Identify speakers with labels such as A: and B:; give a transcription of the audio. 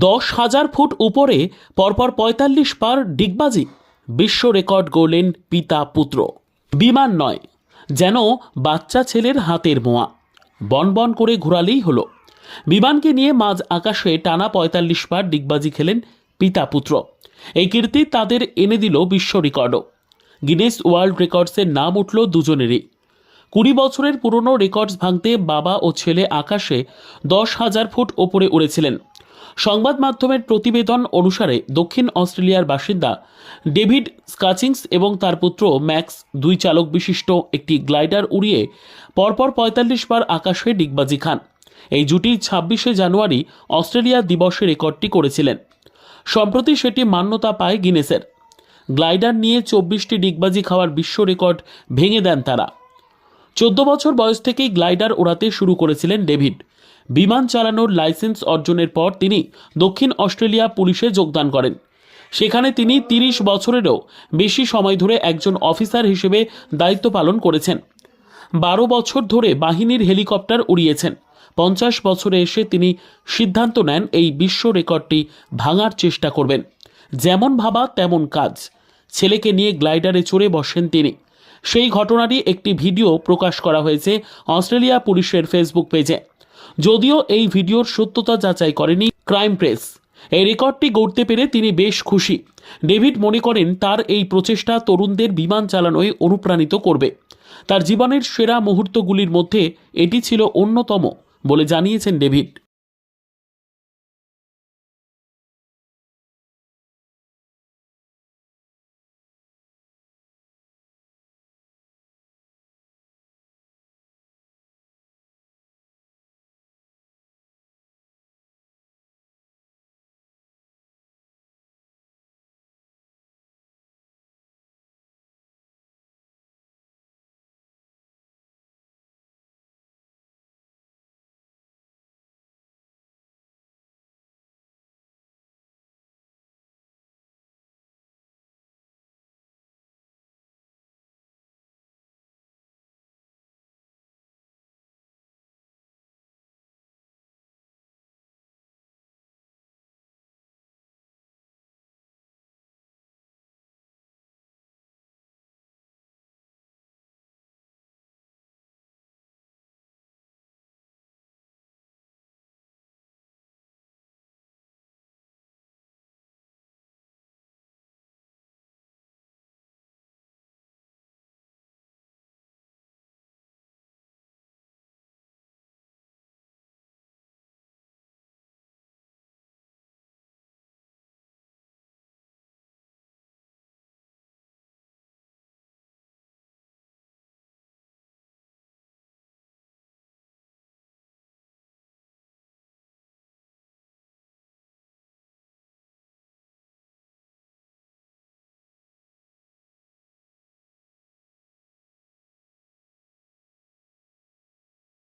A: 10,000 foot উপরে পরপর 45 বার ডিগবাজি, বিশ্ব রেকর্ড গড়লেন পিতা পুত্র। বিমান নয়, যেন বাচ্চা ছেলের হাতের মোয়া, বনবন করে ঘোরালেই হলো। বিমানকে নিয়ে মাঝ আকাশে টানা 45 বার ডিগবাজি খেলেন পিতা পুত্র। এই কীর্তি তাদের এনে দিল বিশ্ব রেকর্ডও। গিনেস ওয়ার্ল্ড রেকর্ডসের নাম উঠল দুজনেরই। 20 বছরের পুরনো রেকর্ডস ভাঙতে বাবা ও ছেলে আকাশে 10,000 ফুট ওপরে উড়েছিলেন। সংবাদ মাধ্যমের প্রতিবেদন অনুসারে দক্ষিণ অস্ট্রেলিয়ার বাসিন্দা ডেভিড স্কাচিংস এবং তার পুত্র ম্যাক্স 2 চালক বিশিষ্ট একটি গ্লাইডার উড়িয়ে পরপর 45 বার আকাশে ডিগবাজি খান। এই জুটি 26শে জানুয়ারি অস্ট্রেলিয়া দিবসে রেকর্ডটি করেছিলেন। সম্প্রতি সেটি মান্যতা পায় গিনেসের। গ্লাইডার নিয়ে 24টি ডিগবাজি খাওয়ার বিশ্ব রেকর্ড ভেঙে দেন তারা। 14 বছর বয়স থেকেই গ্লাইডার ওড়াতে শুরু করেছিলেন ডেভিড। বিমান চালানোর লাইসেন্স অর্জনের পর তিনি দক্ষিণ অস্ট্রেলিয়া পুলিশে যোগদান করেন। সেখানে তিনি 30 বছরেরও বেশি সময় ধরে একজন অফিসার হিসেবে দায়িত্ব পালন করেছেন। 12 বছর ধরে বাহিনীর হেলিকপ্টার উড়িয়েছেন। 50 বছরে এসে তিনি সিদ্ধান্ত নেন এই বিশ্ব রেকর্ডটি ভাঙার চেষ্টা করবেন। যেমন ভাবা তেমন কাজ। ছেলেকে নিয়ে গ্লাইডারে চড়ে বসেন তিনি। সেই ঘটনারই একটি ভিডিও প্রকাশ করা হয়েছে অস্ট্রেলিয়া পুলিশের ফেসবুক পেজে। যদিও এই ভিডিওর সত্যতা যাচাই করেনি ক্রাইম প্রেস। এই রেকর্ডটি গড়তে পেরে তিনি বেশ খুশি। ডেভিড মনে করেন তার এই প্রচেষ্টা তরুণদের বিমান চালানোয় অনুপ্রাণিত করবে। তার জীবনের সেরা মুহূর্তগুলির মধ্যে এটি ছিল অন্যতম বলে জানিয়েছেন ডেভিড।